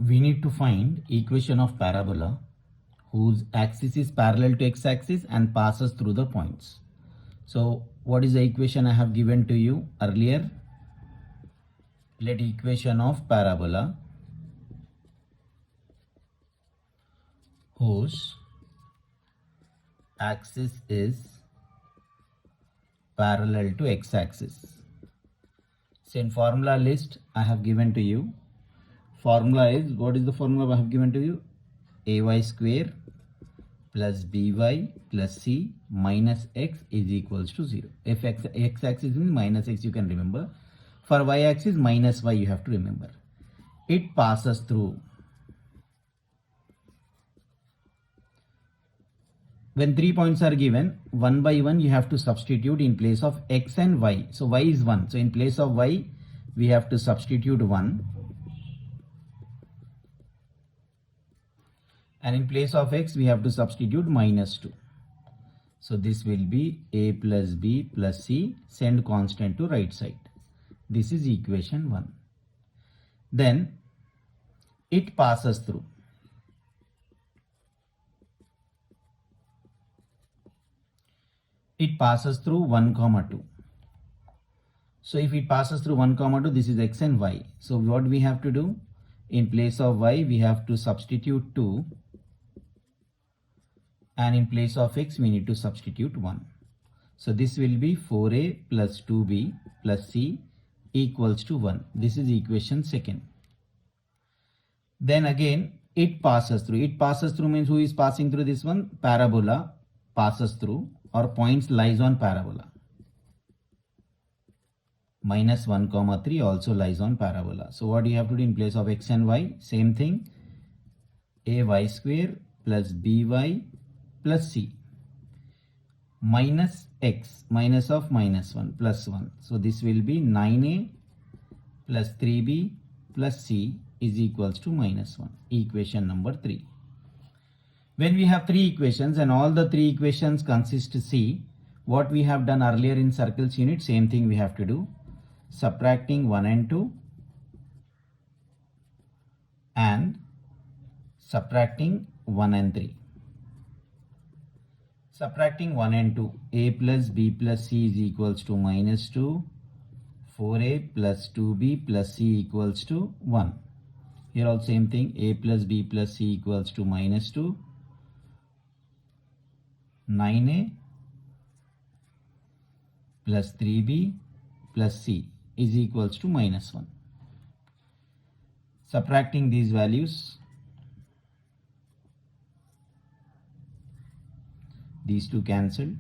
we need to find equation of parabola whose axis is parallel to x-axis and passes through the points. So what is the equation I have given to you earlier? Let equation of parabola whose axis is parallel to x-axis. So in formula list I have given to you. Formula is, what is the formula I have given to you? Ay square plus by plus c minus x is equals to 0. If x-axis means minus x, you can remember. For y-axis minus y, you have to remember. It passes through. When 3 points are given, one by one you have to substitute in place of x and y. So y is 1. So in place of y, we have to substitute 1. And in place of x, we have to substitute minus 2. So this will be a plus b plus c, send constant to right side. This is equation 1. Then it passes through. It passes through 1, 2. So if it passes through 1, 2, this is x and y. So what we have to do? In place of y, we have to substitute 2. And in place of x, we need to substitute 1. So this will be 4a plus 2b plus c equals to 1. This is equation 2nd. Then again, it passes through. It passes through means who is passing through this one? Parabola passes through, or points lies on parabola. Minus 1, 3 also lies on parabola. So what you have to do in place of x and y? Same thing. Ay square plus by plus c minus x, minus of minus 1 plus 1. So this will be 9a plus 3b plus c is equals to minus 1. Equation number 3. When we have 3 equations and all the 3 equations consist C, what we have done earlier in circles unit, same thing we have to do. Subtracting 1 and 2 and subtracting 1 and 3. Subtracting 1 and 2, a plus b plus c is equals to minus 2, 4a plus 2b plus c equals to 1. Here also same thing, a plus b plus c equals to minus 2, 9a plus 3b plus c is equals to minus 1. Subtracting these values, these two cancelled.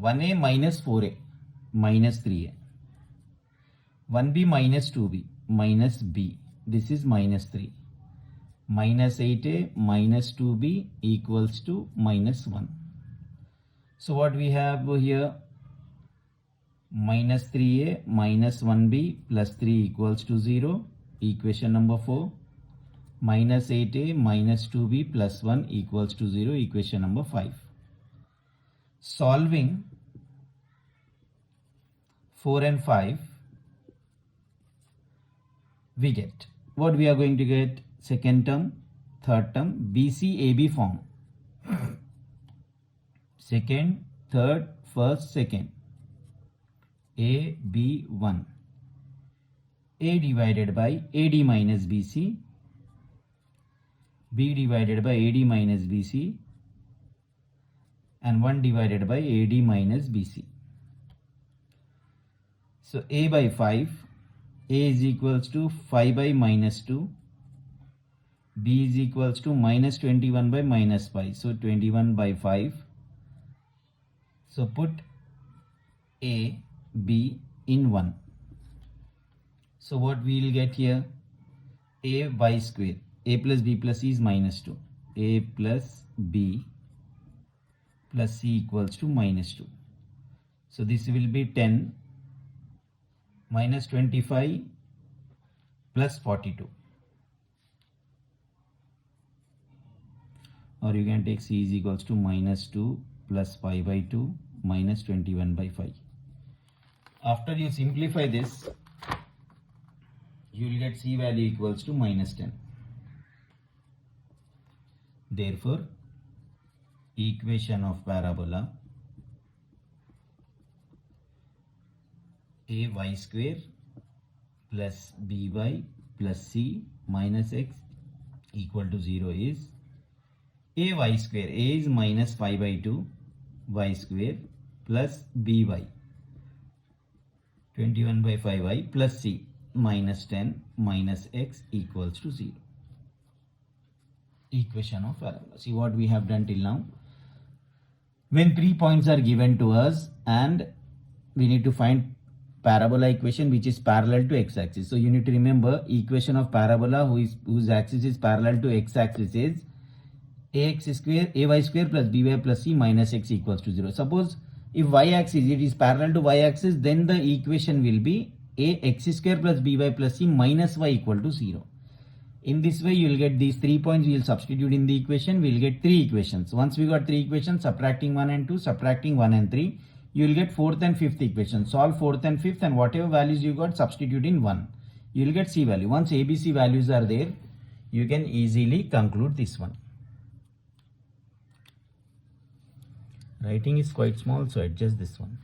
1a minus 4a minus 3a. 1b minus 2b minus b. This is minus 3. Minus 8a minus 2b equals to minus 1. So what we have here? Minus 3a minus 1b plus 3 equals to 0. Equation number 4. Minus 8a minus 2b plus 1 equals to 0. Equation number 5. Solving 4 and 5, we get what we are going to get: second term, third term, BCAB form. Second, third, first, second. AB1. A divided by AD minus BC. B divided by AD minus BC. And 1 divided by AD minus BC. So A by 5. A is equals to 5 by minus 2. B is equals to minus 21 by minus 5. So 21 by 5. So put A, B in 1. So what we will get here? A y square. A plus B plus C is minus 2. A plus B plus C equals to minus 2. So this will be 10 minus 25 plus 42. Or you can take C is equals to minus 2 plus 5 by 2 minus 21 by 5. After you simplify this, you will get C value equals to minus 10. Therefore, equation of parabola ay square plus by plus c minus x equal to 0 is ay square. A is minus 5 by 2 y square plus by 21 by 5y plus c minus 10 minus x equals to 0. Equation of parabola. See what we have done till now. When 3 points are given to us and we need to find parabola equation which is parallel to x-axis. So you need to remember equation of parabola whose axis is parallel to x-axis is ax square ay square plus by plus c minus x equals to 0. Suppose if y-axis it is parallel to y-axis, then the equation will be ax square plus by plus c minus y equal to 0. In this way you will get these 3 points, we will substitute in the equation, we will get 3 equations. Once we got 3 equations, subtracting 1 and 2, subtracting 1 and 3, you will get 4th and 5th equation. Solve 4th and 5th and whatever values you got, substitute in 1. You will get c value. Once ABC values are there, you can easily conclude this one. Writing is quite small, so adjust this one.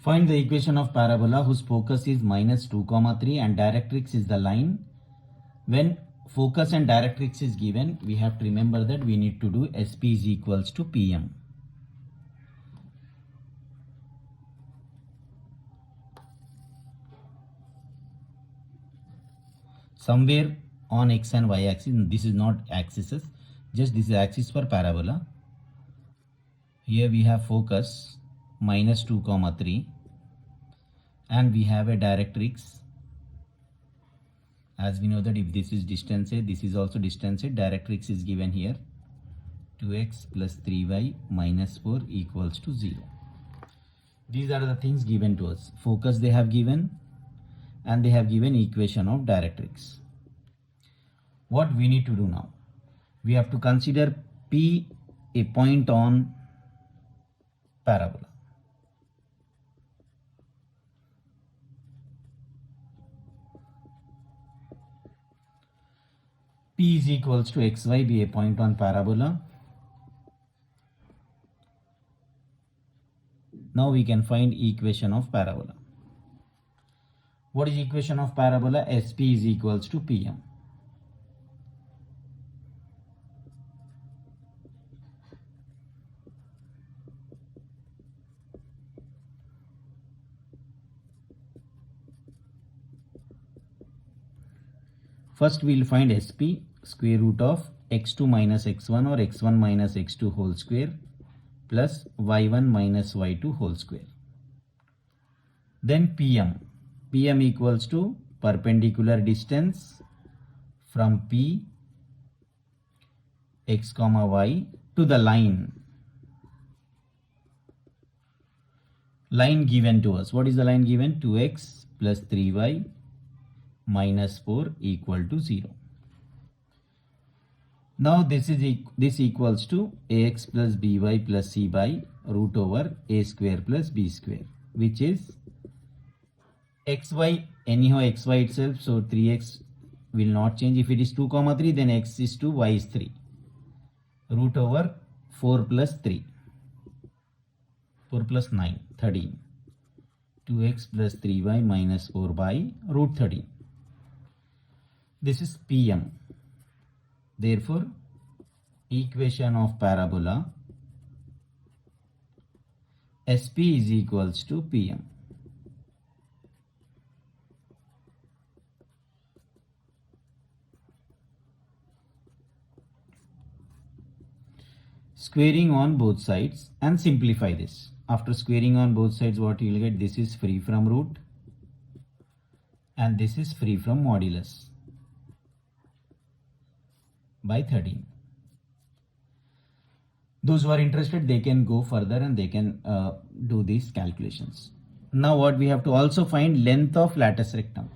Find the equation of parabola whose focus is minus 2, 3 and directrix is the line. When focus and directrix is given, we have to remember that we need to do SP is equals to PM. Somewhere on x and y axis, this is not axes, just this is axis for parabola. Here we have focus minus 2, 3 and we have a directrix. As we know that if this is distance A, this is also distance A, directrix is given here 2x plus 3y minus 4 equals to 0. These are the things given to us. Focus they have given and they have given equation of directrix. What we need to do now? We have to consider P a point on parabola. P is equals to xy be a point on parabola. Now we can find equation of parabola. What is equation of parabola? SP is equals to PM. First we will find SP, square root of x2 minus x1 or x1 minus x2 whole square plus y1 minus y2 whole square. Then PM equals to perpendicular distance from P x comma y to the line given to us. What is the line given? 2x plus 3y minus 4 equal to 0. Now this equals to ax plus by plus c by root over a square plus b square, which is xy, anyhow xy itself, so 3x will not change. If it is 2 comma 3, then x is 2, y is 3. Root over 4 plus 3, 4 plus 9, 13. 2x plus 3y minus 4 by root 13. This is PM. Therefore, equation of parabola SP is equals to PM. Squaring on both sides and simplify this. After squaring on both sides, what you will get? This is free from root and this is free from modulus by 13. Those who are interested, they can go further and they can do these calculations. Now what we have to also find length of latus rectum.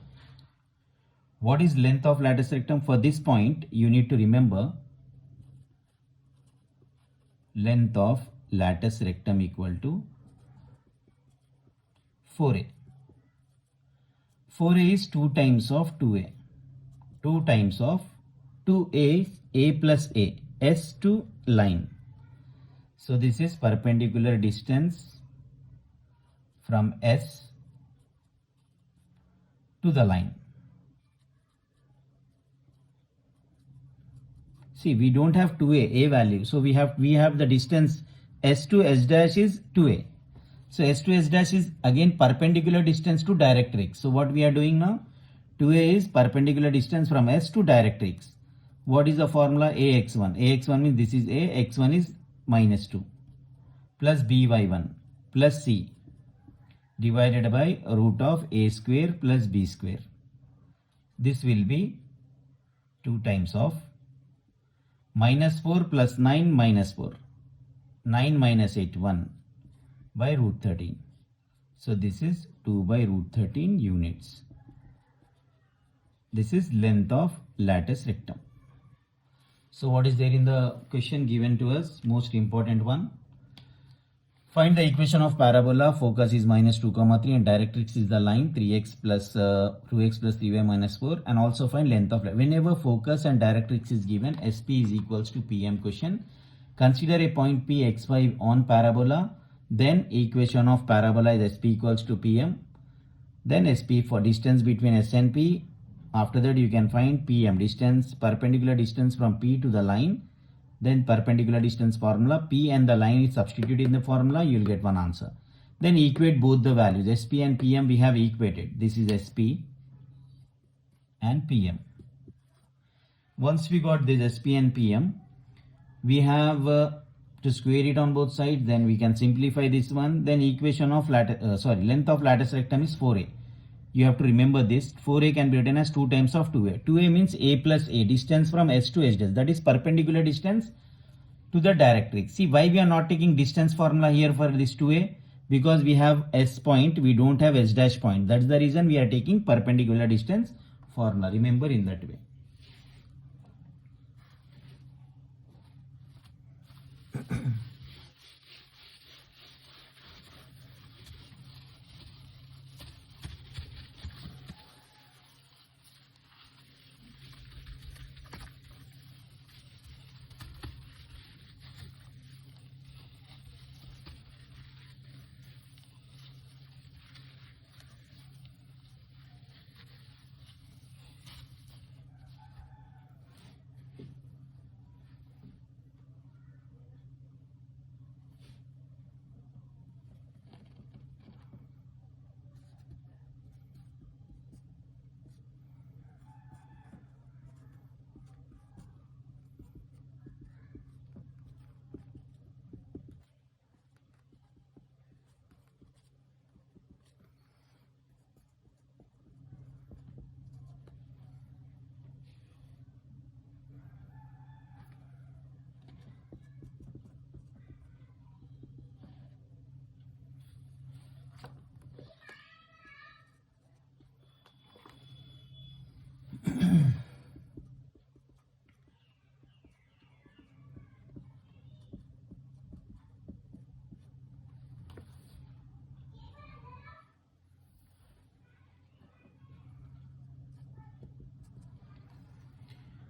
What is length of latus rectum? For this point, you need to remember length of latus rectum equal to 4a. 4a is 2 times of 2a. 2 times of 2a is a plus a, s to line. So this is perpendicular distance from S to the line. See, we don't have 2a value, so we have the distance S to S dash is 2a. So S to S dash is again perpendicular distance to directrix. So what we are doing now? 2a is perpendicular distance from S to directrix. What is the formula? ax1. ax1 means this is a, x1 is minus 2 plus by1 plus c divided by root of a square plus b square. This will be 2 times of minus 4 plus 9 minus 4. 9 minus 8, 1 by root 13. So this is 2 by root 13 units. This is length of latus rectum. So what is there in the question given to us? Most important one. Find the equation of parabola. Focus is minus 2 comma 3 and directrix is the line 3x plus 2x plus 3y minus 4, and also find length of. Whenever focus and directrix is given, SP is equals to PM question. Consider a point P xy on parabola. Then equation of parabola is SP equals to PM. Then SP for distance between S and P. After that you can find PM, distance, perpendicular distance from P to the line. Then perpendicular distance formula, P and the line is substituted in the formula, you will get one answer. Then equate both the values, SP and PM we have equated. This is SP and PM. Once we got this SP and PM, we have to square it on both sides. Then we can simplify this one. Then equation of length of latus rectum is 4a. You have to remember this. 4a can be written as 2 times of 2a. 2a means a plus a, distance from S to S dash. That is perpendicular distance to the directrix. See why we are not taking distance formula here for this 2a? Because we have S point, we don't have S dash point. That's the reason we are taking perpendicular distance formula. Remember in that way.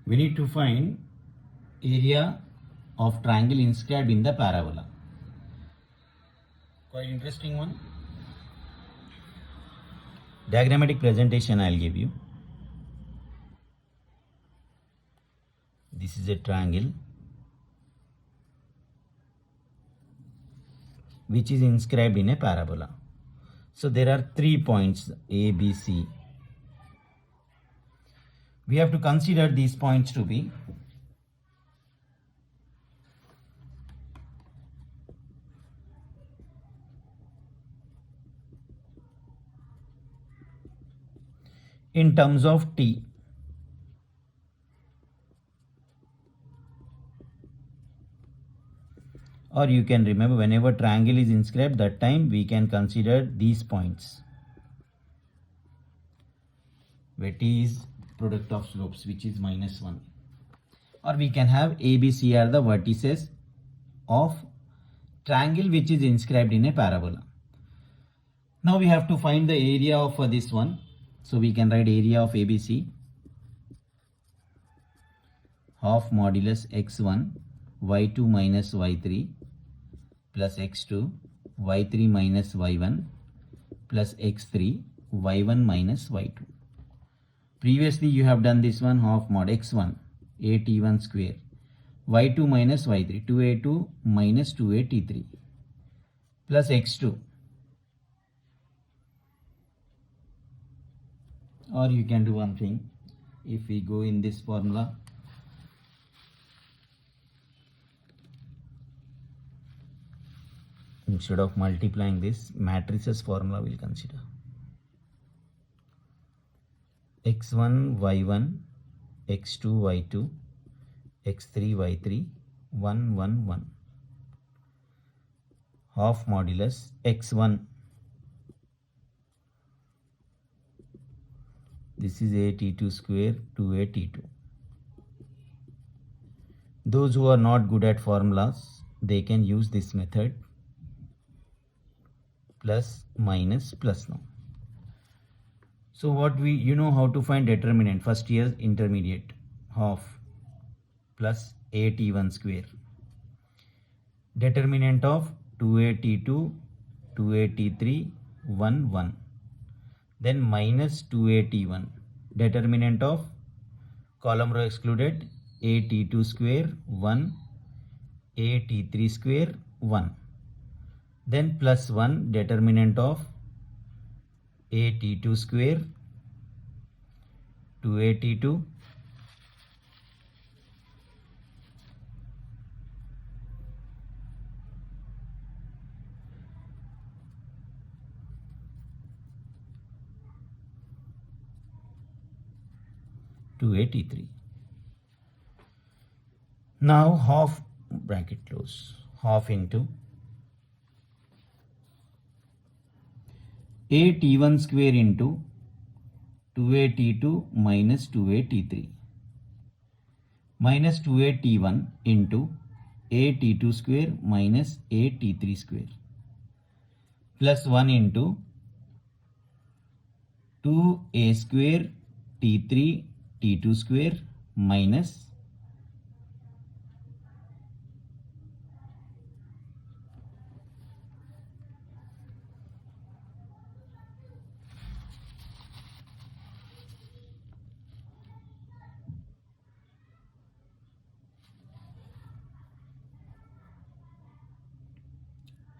We need to find area of triangle inscribed in the parabola. Quite interesting one. Diagrammatic presentation I'll give you. This is a triangle which is inscribed in a parabola. So there are 3 points A, B, C. We have to consider these points to be in terms of t. Or you can remember, whenever triangle is inscribed, that time we can consider these points, where t is product of slopes, which is -1. Or we can have A, B, C are the vertices of triangle which is inscribed in a parabola. Now we have to find the area of this one. So we can write area of ABC, half modulus x1 y2 minus y3 plus x2 y3 minus y1 plus x3 y1 minus y2. Previously you have done this one, half mod x1 at1 square y2 minus y3 2a2 minus 2at3 plus x2, or you can do one thing. If we go in this formula, instead of multiplying this, matrices formula will consider x1 y1 x2 y2 x3 y3 1 1 1, half modulus x1, this is at2 square 2at2. Those who are not good at formulas, they can use this method, plus minus plus now. So what you know how to find determinant, first year intermediate, half plus at1 square. Determinant of 2at2 2at3 1 1, then minus 2at1. Determinant of column row excluded, at2 square 1 at3 square 1, then plus 1. Determinant of at2 square 2at2 2at3. Now half, bracket close, half into at1 square into 2at2 minus 2at3 minus 2at1 into at2 square minus at3 square plus 1 into 2a square t3 t2 square minus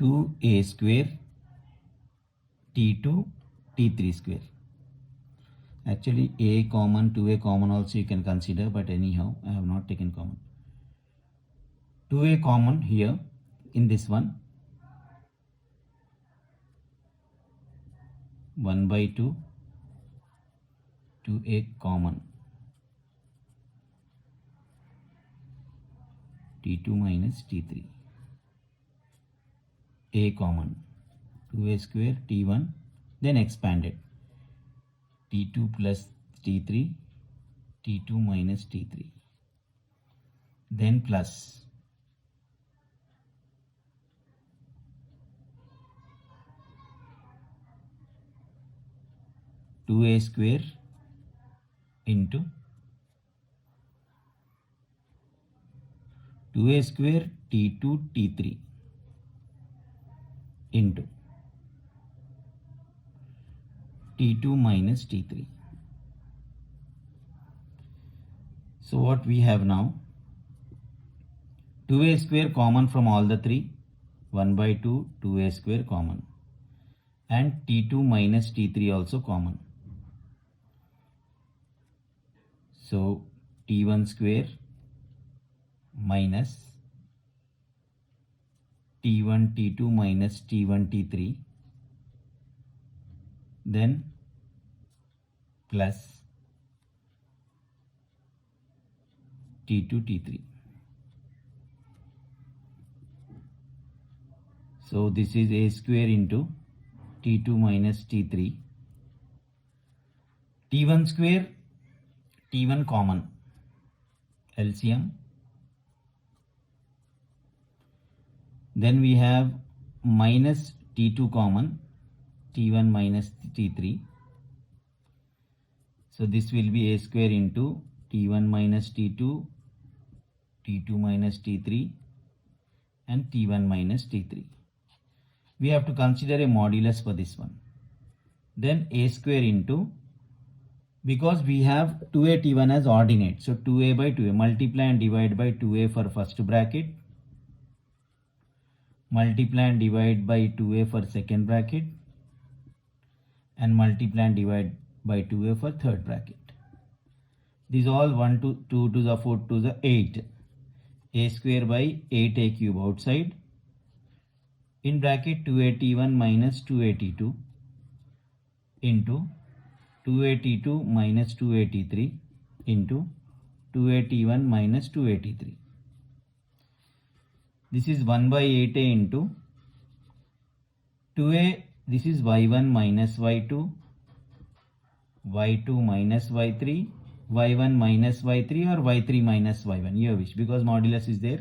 2a square t2 t3 square. Actually a common, 2a common also you can consider, but anyhow I have not taken common. 2a common here in this one, 1 by 2, 2a common, t2 minus t3, a common, 2a square t1, then expanded, t2 plus t3, t2 minus t3, then plus 2a square into 2a square t2 t3 into t2 minus t3. So what we have now, 2a square common from all the three, 1 by 2, 2a square common, and t2 minus t3 also common. So t1 square minus t1 t2 minus t1 t3, then plus t2 t3. So this is a square into t2 minus t3, t1 square, t1 common, LCM. Then we have minus t2 common, t1 minus t3. So this will be a square into t1 minus t2, t2 minus t3, and t1 minus t3. We have to consider a modulus for this one. Then a square into, because we have 2a t1 as ordinate, so 2a by 2a, multiply and divide by 2a for first bracket, multiply and divide by 2a for second bracket, and multiply and divide by 2a for third bracket. These all 1 to 2 to the 4 to the 8. A square by 8a cube outside. In bracket 2a t1 minus 2a t2 into 2a t2 minus 2a t3 into 2a t1 minus 2a t3. This is 1 by 8a into 2a, this is y1 minus y2, y2 minus y3, y1 minus y3 or y3 minus y1, your wish, because modulus is there.